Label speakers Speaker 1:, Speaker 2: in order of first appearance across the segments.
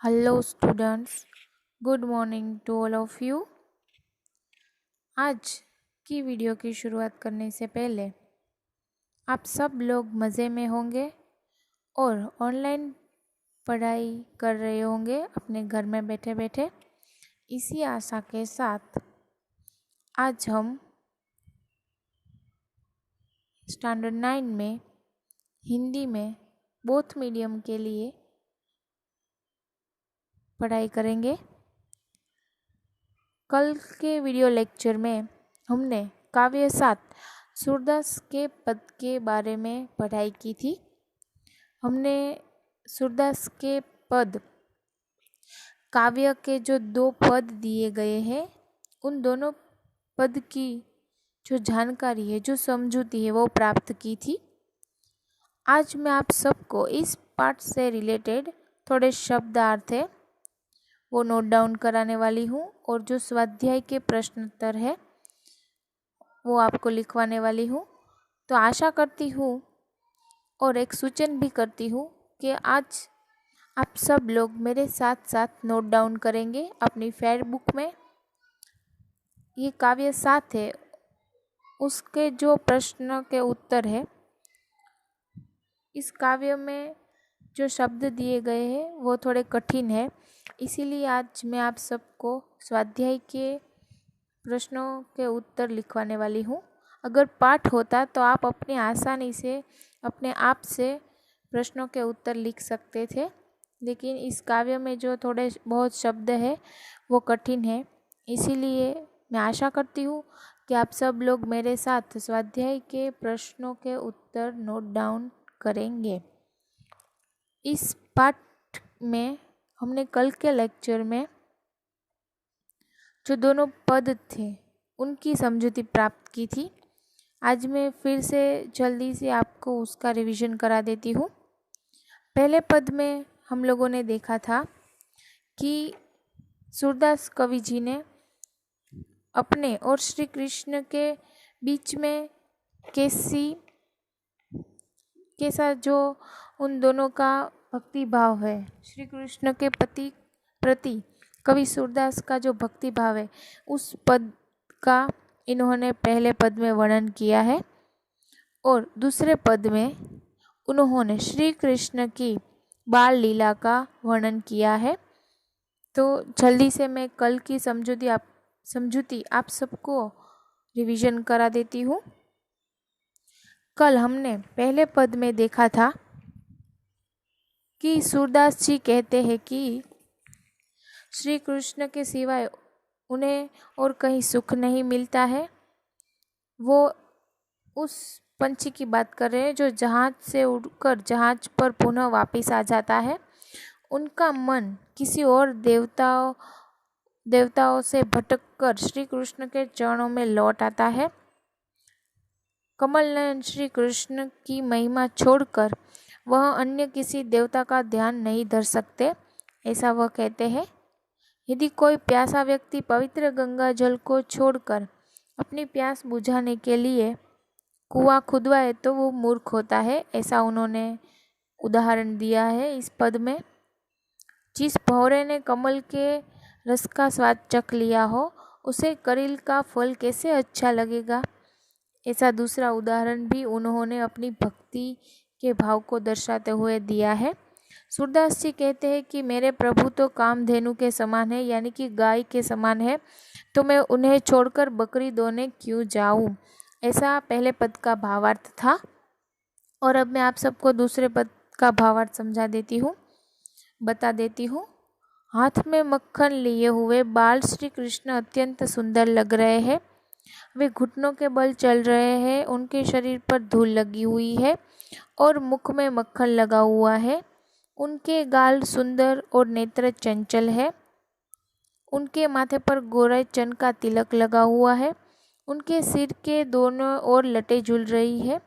Speaker 1: Hello students, good morning to all of you. आज की video की शुरुआत करने से पहले आप सब लोग मज़े में होंगे और ऑनलाइन पढ़ाई कर रहे होंगे अपने घर में बैठे बैठे। इसी आशा के साथ आज हम स्टैंडर्ड 9 में हिंदी में बोथ मीडियम के लिए पढ़ाई करेंगे। कल के वीडियो लेक्चर में हमने काव्य 7 सूरदास के पद के बारे में पढ़ाई की थी। हमने सूरदास के पद काव्य के जो 2 पद दिए गए हैं उन दोनों पद की जो जानकारी है, जो समझूती है, वो प्राप्त की थी। आज मैं आप सबको इस पाठ से रिलेटेड थोड़े शब्दार्थ है वो नोट डाउन कराने वाली हूँ और जो स्वाध्याय के प्रश्नोत्तर है वो आपको लिखवाने वाली हूँ। तो आशा करती हूँ और एक सूचन भी करती हूँ कि आज आप सब लोग मेरे साथ साथ नोट डाउन करेंगे अपनी फेयर बुक में। ये काव्य 7 है, उसके जो प्रश्न के उत्तर है, इस काव्य में जो शब्द दिए गए हैं वो थोड़े कठिन है, इसीलिए आज मैं आप सबको स्वाध्याय के प्रश्नों के उत्तर लिखवाने वाली हूँ। अगर पाठ होता तो आप अपनी आसानी से अपने आप से प्रश्नों के उत्तर लिख सकते थे, लेकिन इस काव्य में जो थोड़े बहुत शब्द है वो कठिन है, इसीलिए मैं आशा करती हूँ कि आप सब लोग मेरे साथ स्वाध्याय के प्रश्नों के उत्तर नोट डाउन करेंगे। इस पाठ में हमने कल के लेक्चर में जो दोनों पद थे उनकी समझूती प्राप्त की थी। आज मैं फिर से जल्दी से आपको उसका रिवीजन करा देती हूँ। पहले पद में हम लोगों ने देखा था कि सूरदास कवि जी ने अपने और श्री कृष्ण के बीच में कैसा जो उन दोनों का भक्ति भाव है, श्री कृष्ण के प्रति कवि सूरदास का जो भक्ति भाव है उस पद का इन्होंने पहले पद में वर्णन किया है और दूसरे पद में उन्होंने श्री कृष्ण की बाल लीला का वर्णन किया है। तो जल्दी से मैं कल की समझूती आप सबको रिवीजन करा देती हूँ। कल हमने पहले पद में देखा था कि सूरदास जी कहते हैं कि श्री कृष्ण के सिवाय उन्हें और कहीं सुख नहीं मिलता है। वो उस पंछी की बात कर रहे हैं जो जहाज से उड़कर जहाज पर पुनः वापस आ जाता है। उनका मन किसी और देवताओं से भटककर श्री कृष्ण के चरणों में लौट आता है। कमल नयन श्री कृष्ण की महिमा छोड़कर वह अन्य किसी देवता का ध्यान नहीं धर सकते, ऐसा वह कहते हैं। यदि कोई प्यासा व्यक्ति पवित्र गंगा जल को छोड़कर अपनी प्यास बुझाने के लिए कुआं खुदवाए तो वो मूर्ख होता है, ऐसा उन्होंने उदाहरण दिया है इस पद में। जिस भौरे ने कमल के रस का स्वाद चख लिया हो उसे करील का फल कैसे अच्छा लगेगा, ऐसा दूसरा उदाहरण भी उन्होंने अपनी भक्ति के भाव को दर्शाते हुए दिया है। सूरदास जी कहते हैं कि मेरे प्रभु तो कामधेनु के समान है, यानी कि गाय के समान है, तो मैं उन्हें छोड़कर बकरी दोने क्यों जाऊं, ऐसा पहले पद का भावार्थ था। और अब मैं आप सबको दूसरे पद का भावार्थ बता देती हूँ। हाथ में मक्खन लिए हुए बाल श्री कृष्ण अत्यंत सुंदर लग रहे हैं। वे घुटनों के बल चल रहे हैं, उनके शरीर पर धूल लगी हुई है और मुख में मक्खन लगा हुआ है। उनके गाल सुंदर और नेत्र चंचल है। उनके माथे पर गोरे चन का तिलक लगा हुआ है। उनके सिर के दोनों ओर लटें झूल रही है।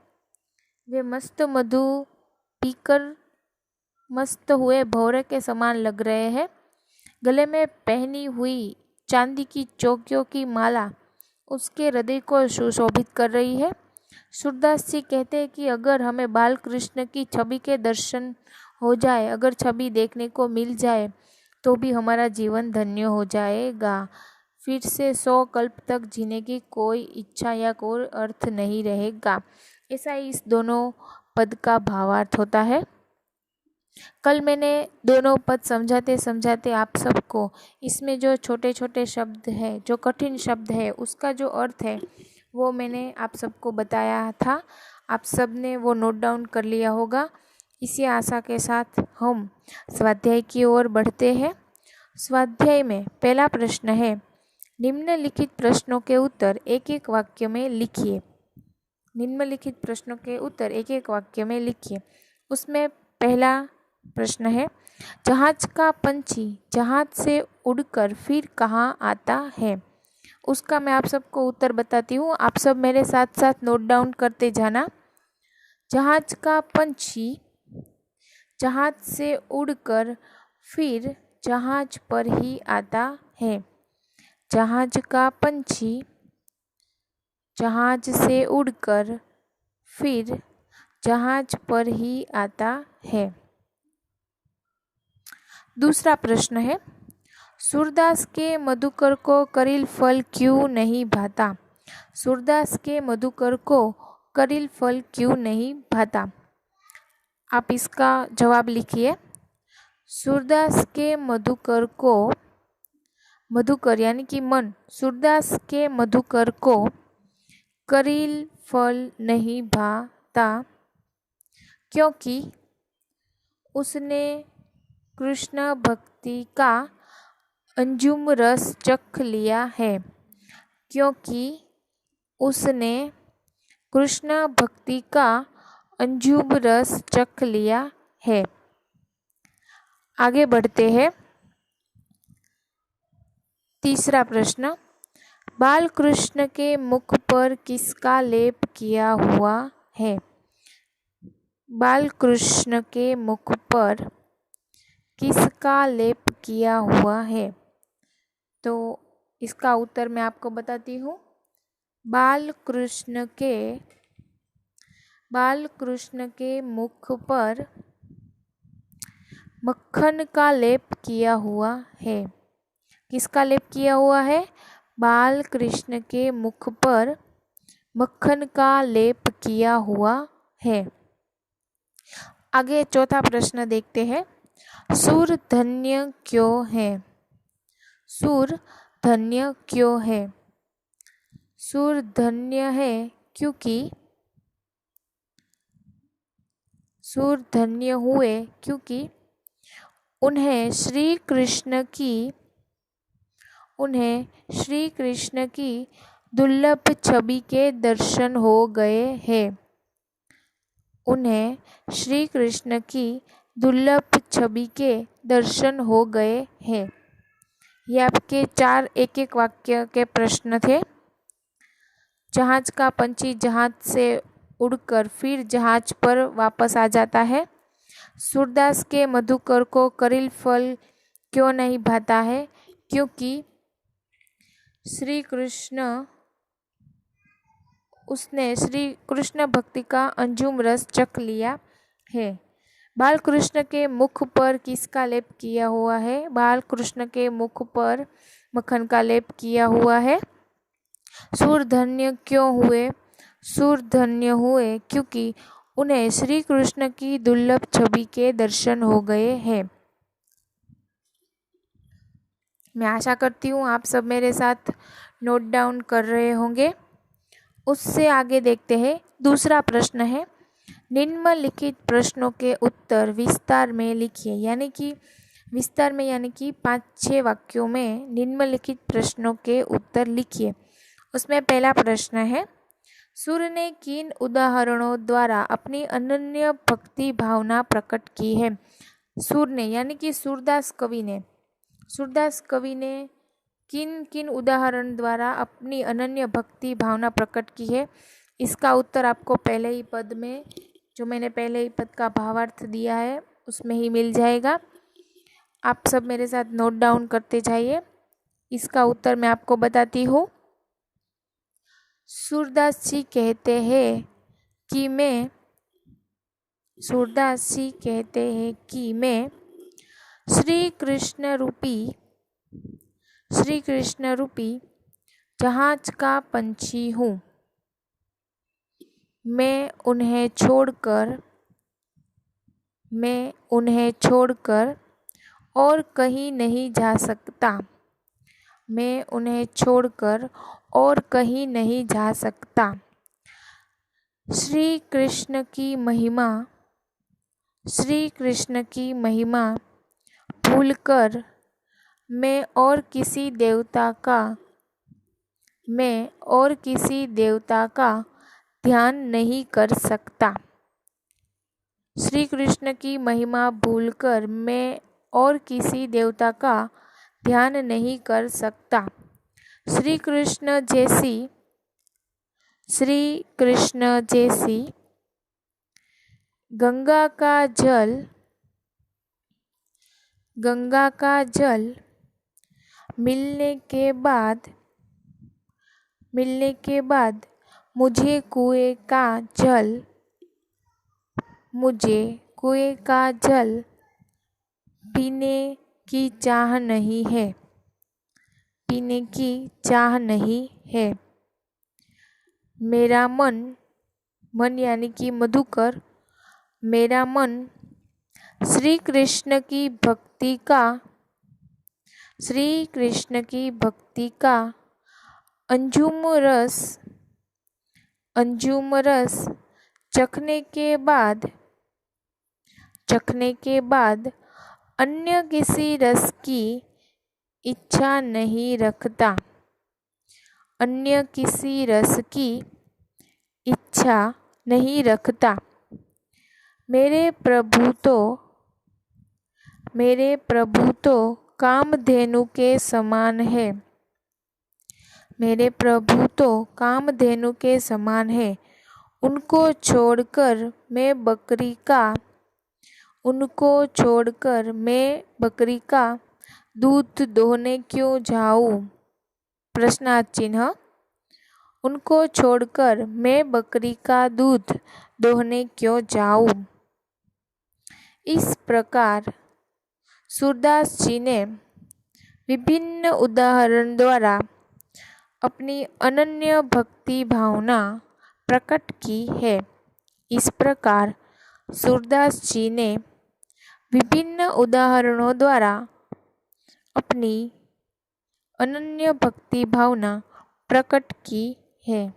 Speaker 1: वे मस्त मधु पीकर मस्त हुए भौरे के समान लग रहे हैं। गले में पहनी हुई चांदी की चौकियों की माला उसके हृदय को सुशोभित कर रही है। सूरदास जी कहते हैं कि अगर हमें बाल कृष्ण की छवि के दर्शन हो जाए, अगर छवि देखने को मिल जाए तो भी हमारा जीवन धन्य हो जाएगा। फिर से 100 कल्प तक जीने की कोई इच्छा या कोई अर्थ नहीं रहेगा। ऐसा ही इस दोनों पद का भावार्थ होता है। कल मैंने दोनों पद समझाते समझाते आप सबको इसमें जो छोटे छोटे शब्द है, जो कठिन शब्द है, उसका जो अर्थ है वो मैंने आप सबको बताया था। आप सब ने वो नोट डाउन कर लिया होगा। इसी आशा के साथ हम स्वाध्याय की ओर बढ़ते हैं। स्वाध्याय में पहला प्रश्न है, निम्नलिखित प्रश्नों के उत्तर एक एक वाक्य में लिखिए। निम्नलिखित प्रश्नों के उत्तर एक एक वाक्य में लिखिए। उसमें पहला प्रश्न है, जहाज का पंछी जहाज से उड़कर फिर कहाँ आता है। उसका मैं आप सबको उत्तर बताती हूँ, आप सब मेरे साथ साथ नोट डाउन करते जाना। जहाज का पंछी जहाज से उड़कर फिर जहाज पर ही आता है। जहाज का पंछी जहाज से उड़कर फिर जहाज पर ही आता है। दूसरा प्रश्न है, सूरदास के मधुकर को करील फल क्यों नहीं भाता। सूरदास के मधुकर को करील फल क्यों नहीं भाता। आप इसका जवाब लिखिए। सूरदास के मधुकर को, मधुकर यानी कि मन, सूरदास के मधुकर को करील फल नहीं भाता क्योंकि उसने कृष्ण भक्ति का अंजुम रस चख लिया है। क्योंकि उसने कृष्ण भक्ति का अंजुम रस चख लिया है। आगे बढ़ते हैं। तीसरा प्रश्न, बाल कृष्ण के मुख पर किसका लेप किया हुआ है। बाल कृष्ण के मुख पर किसका लेप किया हुआ है। तो इसका उत्तर मैं आपको बताती हूँ। बाल कृष्ण के मुख पर मक्खन का लेप किया हुआ है। किसका लेप किया हुआ है। बाल कृष्ण के मुख पर मक्खन का लेप किया हुआ है। आगे चौथा प्रश्न देखते हैं, सूर धन्य क्यों है। सूर धन्य क्यों है। सूर धन्य है क्योंकि सूर धन्य हुए क्योंकि उन्हें श्री कृष्ण की दुर्लभ छवि के दर्शन हो गए हैं। उन्हें श्री कृष्ण की दुर्लभ छवि के दर्शन हो गए हैं। ये आपके 4 एक एक वाक्य के प्रश्न थे। जहाज का पंछी जहाज से उड़कर फिर जहाज पर वापस आ जाता है। सूरदास के मधुकर को करील फल क्यों नहीं भाता है, क्योंकि उसने श्री कृष्ण भक्ति का अंजुम रस चख लिया है। बाल कृष्ण के मुख पर किसका लेप किया हुआ है। बाल कृष्ण के मुख पर मक्खन का लेप किया हुआ है। सूर धन्य क्यों हुए। सूर धन्य हुए क्योंकि उन्हें श्री कृष्ण की दुर्लभ छवि के दर्शन हो गए हैं। मैं आशा करती हूँ आप सब मेरे साथ नोट डाउन कर रहे होंगे। उससे आगे देखते हैं। दूसरा प्रश्न है, निम्नलिखित प्रश्नों के उत्तर विस्तार में लिखिए। यानी कि विस्तार में यानी कि 5-6 वाक्यों में निम्नलिखित प्रश्नों के उत्तर लिखिए। उसमें पहला प्रश्न है, सूर ने किन उदाहरणों द्वारा अपनी अनन्य भक्ति भावना प्रकट की है। सूर ने यानी कि सूरदास कवि ने किन किन उदाहरण द्वारा अपनी अनन्य भक्ति भावना प्रकट की है। इसका उत्तर आपको पहले ही पद में, जो मैंने पहले ही पद का भावार्थ दिया है, उसमें ही मिल जाएगा। आप सब मेरे साथ नोट डाउन करते जाइए। इसका उत्तर मैं आपको बताती हूँ। सूरदास जी कहते हैं कि मैं श्री कृष्ण रूपी जहाज का पंछी हूँ। मैं उन्हें छोड़कर और कहीं नहीं जा सकता। मैं उन्हें छोड़कर और कहीं नहीं जा सकता। श्री कृष्ण की महिमा भूलकर मैं और किसी देवता का ध्यान नहीं कर सकता। श्री कृष्ण की महिमा भूलकर मैं और किसी देवता का ध्यान नहीं कर सकता। श्री कृष्ण जैसी गंगा का जल मिलने के बाद मुझे कुएं का जल पीने की चाह नहीं है। मेरा मन यानी कि मधुकर, मेरा मन श्री कृष्ण की भक्ति का अंजुम रस चखने के बाद अन्य किसी रस की इच्छा नहीं रखता। अन्य किसी रस की इच्छा नहीं रखता। मेरे प्रभु तो कामधेनु के समान है। मेरे प्रभु तो कामधेनु के समान है। उनको छोड़कर मैं बकरी का दूध दोहने क्यों जाऊं? प्रश्नार्थ चिन्ह। उनको छोड़कर मैं बकरी का दूध दोहने क्यों जाऊं? इस प्रकार सूरदास जी ने विभिन्न उदाहरण द्वारा अपनी अनन्य भक्ति भावना प्रकट की है। इस प्रकार सूरदास जी ने विभिन्न उदाहरणों द्वारा अपनी अनन्य भक्ति भावना प्रकट की है।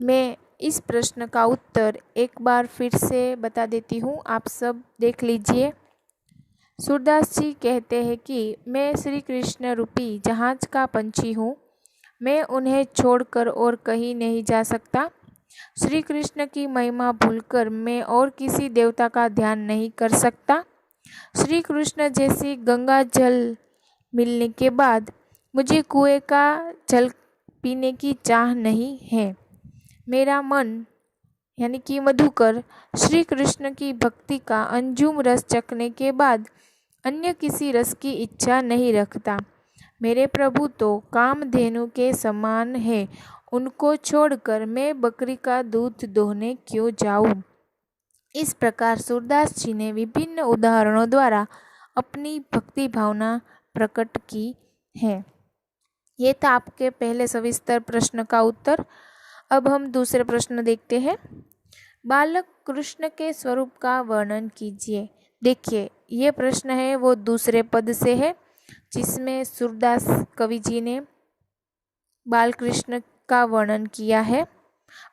Speaker 1: मैं इस प्रश्न का उत्तर एक बार फिर से बता देती हूँ, आप सब देख लीजिए। सूरदास जी कहते हैं कि मैं श्री कृष्ण रूपी जहाज का पंछी हूँ। मैं उन्हें छोड़कर और कहीं नहीं जा सकता। श्री कृष्ण की महिमा भूलकर मैं और किसी देवता का ध्यान नहीं कर सकता। श्री कृष्ण जैसी गंगा जल मिलने के बाद मुझे कुएं का जल पीने की चाह नहीं है। मेरा मन यानी कि मधुकर श्री कृष्ण की भक्ति का अंजुम रस चखने के बाद अन्य किसी रस की इच्छा नहीं रखता। मेरे प्रभु तो कामधेनु के समान है। उनको छोड़कर मैं बकरी का दूध दोहने क्यों जाऊं? इस प्रकार सूरदास जी ने विभिन्न उदाहरणों द्वारा अपनी भक्ति भावना प्रकट की है। ये था आपके पहले सविस्तर प्रश्न का उत्तर। अब हम दूसरे प्रश्न देखते हैं। बालक कृष्ण के स्वरूप का वर्णन कीजिए। देखिए, ये प्रश्न है वो दूसरे पद से है, जिसमें सूरदास कवि जी ने बाल कृष्ण का वर्णन किया है।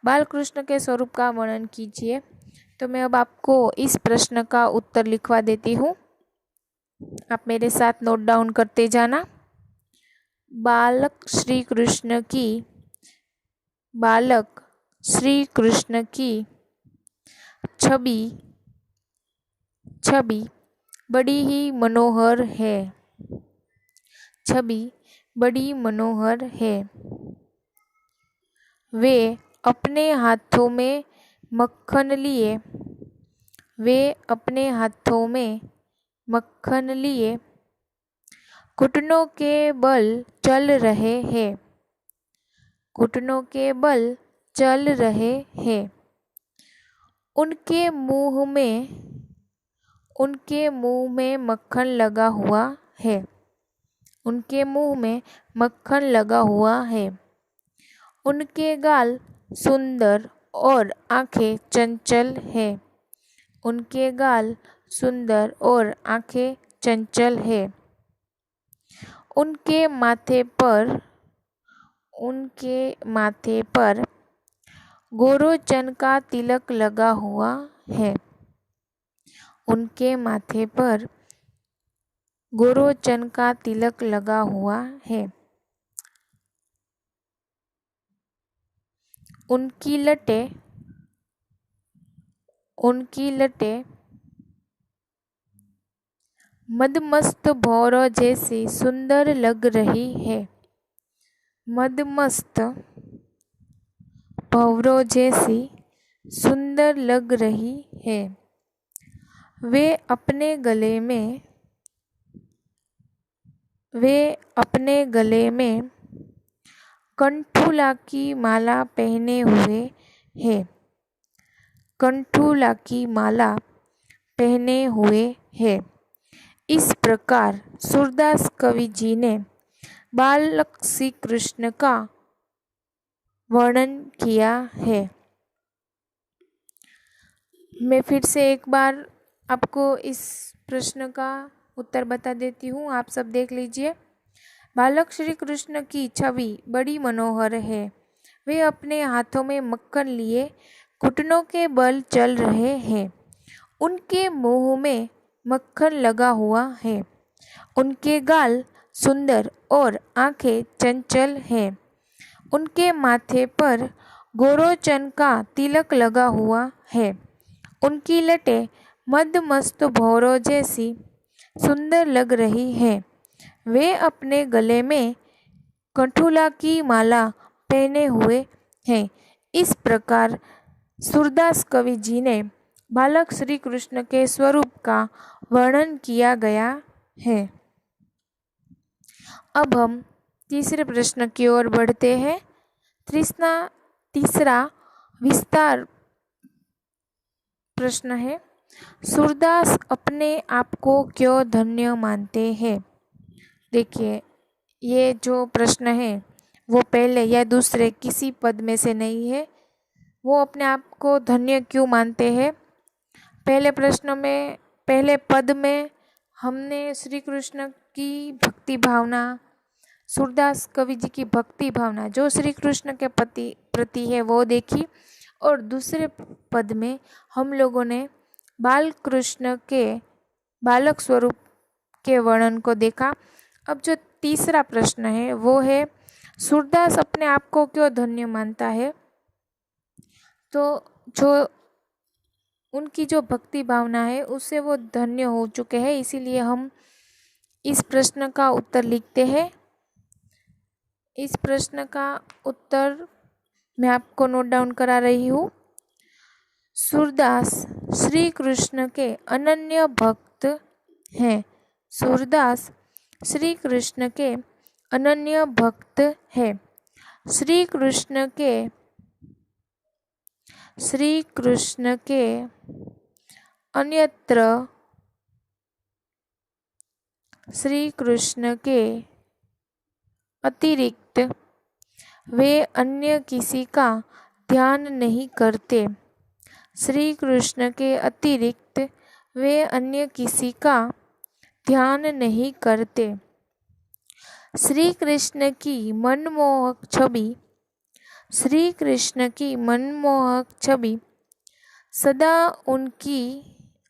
Speaker 1: बाल कृष्ण के स्वरूप का वर्णन कीजिए। तो मैं अब आपको इस प्रश्न का उत्तर लिखवा देती हूँ, आप मेरे साथ नोट डाउन करते जाना। बालक श्री कृष्ण की छवि बड़ी ही मनोहर है। छवि बड़ी मनोहर है। वे अपने हाथों में मक्खन लिए घुटनों के बल चल रहे हैं। उनके मुंह में मक्खन लगा हुआ है। उनके मुंह में मक्खन लगा हुआ है। उनके गाल सुंदर और आंखें चंचल है। उनके गाल सुंदर और आंखें चंचल है। उनके माथे पर गोरोचन का तिलक लगा हुआ है। उनके माथे पर गोरोचन का तिलक लगा हुआ है। उनकी लटें मदमस्त भौरों जैसी सुंदर लग रही है। मदमस्त भौरों जैसी सुंदर लग रही है। वे अपने गले में कंठूला की माला पहने हुए हैं। कंठूला की माला पहने हुए हैं। इस प्रकार सूरदास कवि जी ने बालक श्री कृष्ण का वर्णन किया है। मैं फिर से एक बार आपको इस प्रश्न का उत्तर बता देती हूँ, आप सब देख लीजिए। बालक श्री कृष्ण की छवि बड़ी मनोहर है। वे अपने हाथों में मक्खन लिए घुटनों के बल चल रहे हैं। उनके मुंह में मक्खन लगा हुआ है। उनके गाल सुंदर और आंखें चंचल हैं। उनके माथे पर गोरोचन का तिलक लगा हुआ है। उनकी लटें मदमस्त भौरों जैसी सुंदर लग रही है। वे अपने गले में कंठूला की माला पहने हुए हैं। इस प्रकार सूरदास कवि जी ने बालक श्री कृष्ण के स्वरूप का वर्णन किया गया है। अब हम तीसरे प्रश्न की ओर बढ़ते हैं। तीसरा विस्तार प्रश्न है, सूरदास अपने आप को क्यों धन्य मानते हैं? देखिए, ये जो प्रश्न है वो पहले या दूसरे किसी पद में से नहीं है। वो अपने आप को धन्य क्यों मानते हैं? पहले प्रश्न में, पहले पद में हमने श्री कृष्ण की भक्ति भावना, सूरदास कवि जी की भक्ति भावना जो श्री कृष्ण के प्रति है वो देखी, और दूसरे पद में हम लोगों ने बाल कृष्ण के बालक स्वरूप के वर्णन को देखा। अब जो तीसरा प्रश्न है वो है, सूरदास अपने आप को क्यों धन्य मानता है? तो जो उनकी जो भक्ति भावना है उससे वो धन्य हो चुके हैं, इसीलिए हम इस प्रश्न का उत्तर लिखते हैं। इस प्रश्न का उत्तर मैं आपको नोट डाउन करा रही हूँ। सूरदास श्री कृष्ण के अनन्य भक्त हैं। सूरदास श्री कृष्ण के अनन्य भक्त हैं। श्री कृष्ण के अन्यत्र श्री कृष्ण के अतिरिक्त वे अन्य किसी का ध्यान नहीं करते। श्री कृष्ण के अतिरिक्त वे अन्य किसी का ध्यान नहीं करते। श्री कृष्ण की मनमोहक छवि, श्री कृष्ण की मनमोहक छवि सदा उनकी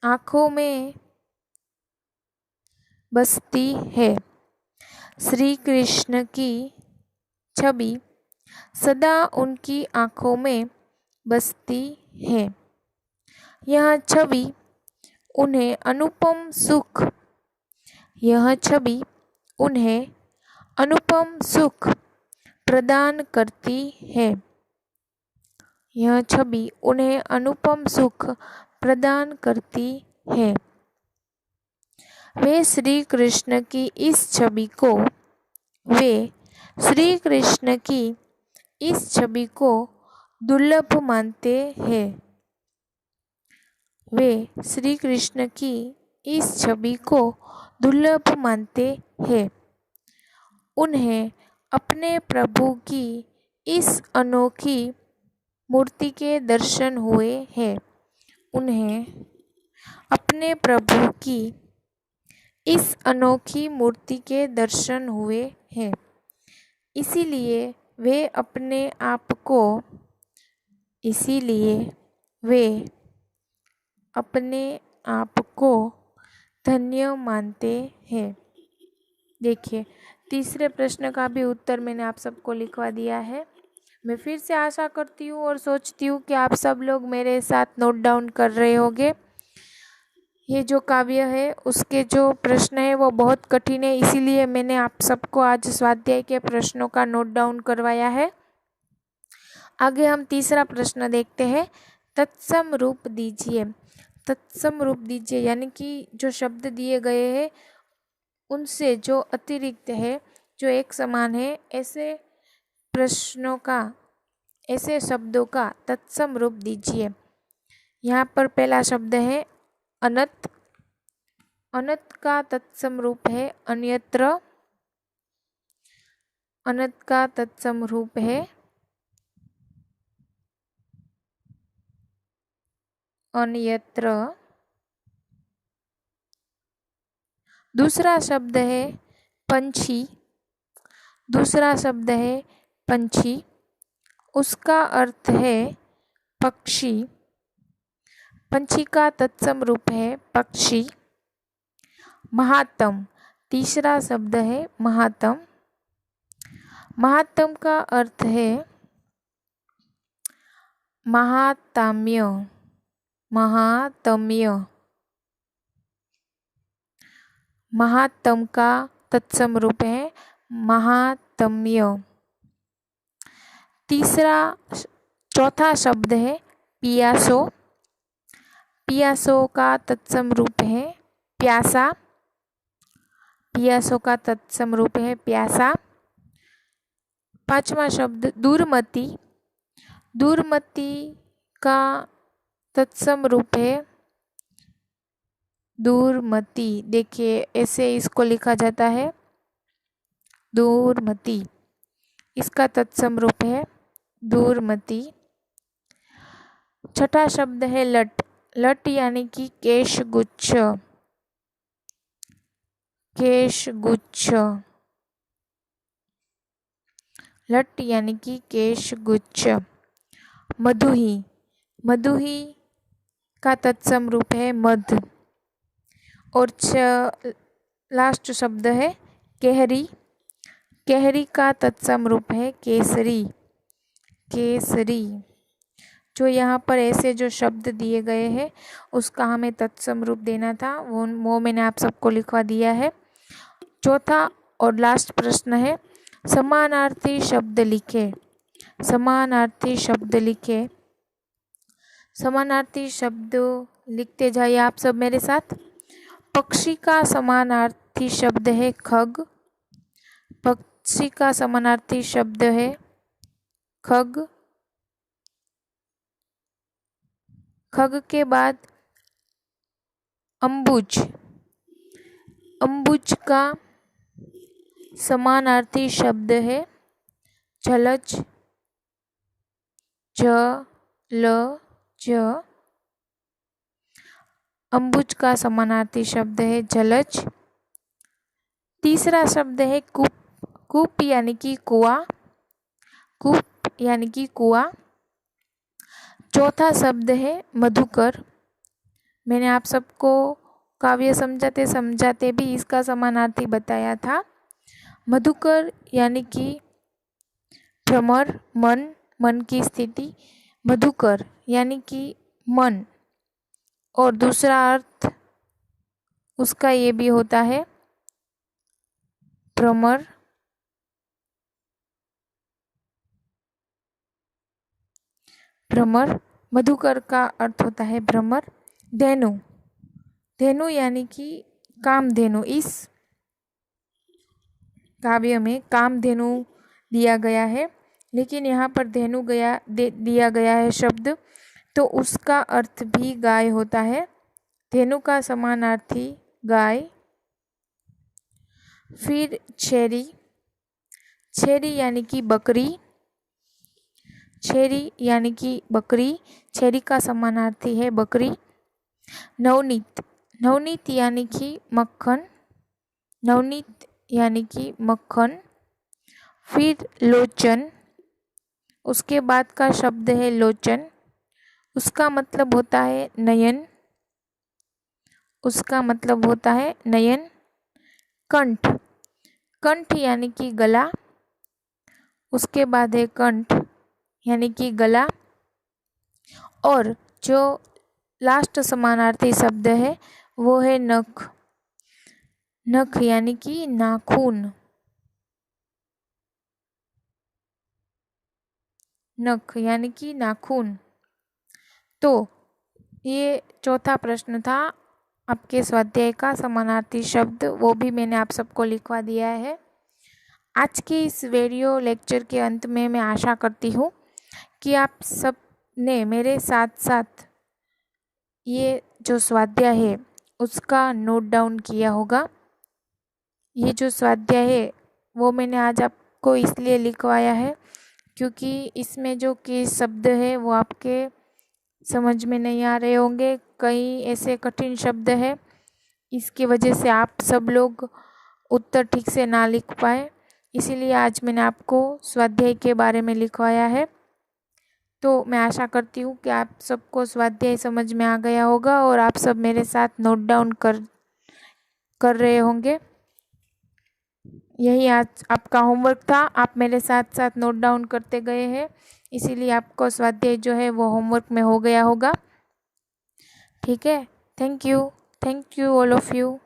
Speaker 1: आँखों में बसती है। श्री कृष्ण की छवि सदा उनकी आँखों में बसती है। यह छवि उन्हें अनुपम सुख, यह छवि उन्हें अनुपम सुख प्रदान करती है। यह छवि उन्हें अनुपम सुख प्रदान करती है। वे श्री कृष्ण की इस छवि को, वे श्री कृष्ण की इस छवि को दुर्लभ मानते हैं। वे श्री कृष्ण की इस छवि को दुर्लभ मानते हैं। उन्हें अपने प्रभु की इस अनोखी मूर्ति के दर्शन हुए हैं। उन्हें अपने प्रभु की इस अनोखी मूर्ति के दर्शन हुए हैं। इसीलिए वे अपने आप को धन्य मानते हैं। देखिए, तीसरे प्रश्न का भी उत्तर मैंने आप सबको लिखवा दिया है। मैं फिर से आशा करती हूँ और सोचती हूँ कि आप सब लोग मेरे साथ नोट डाउन कर रहे होंगे। ये जो काव्य है उसके जो प्रश्न है वो बहुत कठिन है, इसीलिए मैंने आप सबको आज स्वाध्याय के प्रश्नों का नोट डाउन करवाया है। आगे हम तीसरा प्रश्न देखते हैं। तत्सम रूप दीजिए। तत्सम रूप दीजिए यानी कि जो शब्द दिए गए हैं उनसे जो अतिरिक्त है, जो एक समान है, ऐसे प्रश्नों का, ऐसे शब्दों का तत्सम रूप दीजिए। यहाँ पर पहला शब्द है अनत। अनत का तत्सम रूप है अन्यत्र। अनत का तत्सम रूप है अन्यत्र। दूसरा शब्द है पंछी। दूसरा शब्द है पंछी, उसका अर्थ है पक्षी। पंछी का तत्सम रूप है पक्षी। महात्म, तीसरा शब्द है महात्म। महात्म का अर्थ है महात्म्य। महात्म्य। महात्म का तत्सम रूप है महात्म्य। चौथा शब्द है पियासो। पियासो का तत्सम रूप है प्यासा। पियासो का तत्सम रूप है प्यासा। पांचवा शब्द दूरमती। दूरमती का तत्सम रूप है दूरमती। देखिए, ऐसे इसको लिखा जाता है दूरमती। इसका तत्सम रूप है दूरमती। छठा शब्द है लट। लट यानी कि केशगुच्छ। केशगुच्छ। लट यानी कि केशगुच्छ। मधुही। मधुही का तत्सम रूप है मध। और लास्ट शब्द है केहरी। केहरी का तत्सम रूप है केसरी। केसरी। जो यहाँ पर ऐसे जो शब्द दिए गए हैं उसका हमें तत्सम रूप देना था, वो मैंने आप सबको लिखवा दिया है। चौथा और लास्ट प्रश्न है समानार्थी शब्द लिखे। समानार्थी शब्द लिखे। समानार्थी शब्द लिखते जाइए आप सब मेरे साथ। पक्षी का समानार्थी शब्द है खग। पक्षी का समानार्थी शब्द है खग। खग के बाद अम्बुज। अम्बुज का समानार्थी शब्द है जलज। ज। अम्बुज का समानार्थी शब्द है जलज। तीसरा शब्द है कूप। कूप यानी कि कुआं। कूप यानी कि कुआं। चौथा शब्द है मधुकर। मैंने आप सबको काव्य समझाते समझाते भी इसका समानार्थी बताया था। मधुकर यानी कि भ्रमर, मन, मन की स्थिति। मधुकर यानी कि मन। और दूसरा अर्थ उसका ये भी होता है भ्रमर। भ्रमर। मधुकर का अर्थ होता है भ्रमर। धेनु। धेनु यानी कि कामधेनु। इस काव्य में कामधेनु दिया गया है, लेकिन यहाँ पर धेनु दिया गया है शब्द, तो उसका अर्थ भी गाय होता है। धेनु का समानार्थी गाय। फिर छेरी, छेरी यानी कि बकरी, छेरी यानी कि बकरी, छेरी का समानार्थी है बकरी। नवनीत, नवनीत यानी कि मक्खन, नवनीत यानी कि मक्खन। फिर लोचन, उसके बाद का शब्द है लोचन, उसका मतलब होता है नयन, उसका मतलब होता है नयन। कंठ, कंठ यानी कि गला, उसके बाद है कंठ यानी कि गला। और जो लास्ट समानार्थी शब्द है वो है नख, नख यानी कि नाखून, नख यानी कि नाखून। तो ये चौथा प्रश्न था आपके स्वाध्याय का समानार्थी शब्द, वो भी मैंने आप सबको लिखवा दिया है। आज के इस वीडियो लेक्चर के अंत में मैं आशा करती हूँ कि आप सब ने मेरे साथ साथ ये जो स्वाध्याय है उसका नोट डाउन किया होगा। ये जो स्वाध्याय है वो मैंने आज आपको इसलिए लिखवाया है क्योंकि इसमें जो कि शब्द है वो आपके समझ में नहीं आ रहे होंगे, कई ऐसे कठिन शब्द है, इसकी वजह से आप सब लोग उत्तर ठीक से ना लिख पाए, इसीलिए आज मैंने आपको स्वाध्याय के बारे में लिखवाया है। तो मैं आशा करती हूँ कि आप सबको स्वाध्याय समझ में आ गया होगा और आप सब मेरे साथ नोट डाउन कर रहे होंगे। यही आज आपका होमवर्क था, आप मेरे साथ साथ नोट डाउन करते गए हैं, इसीलिए आपको स्वाध्याय जो है वो होमवर्क में हो गया होगा। ठीक है, thank you all of you.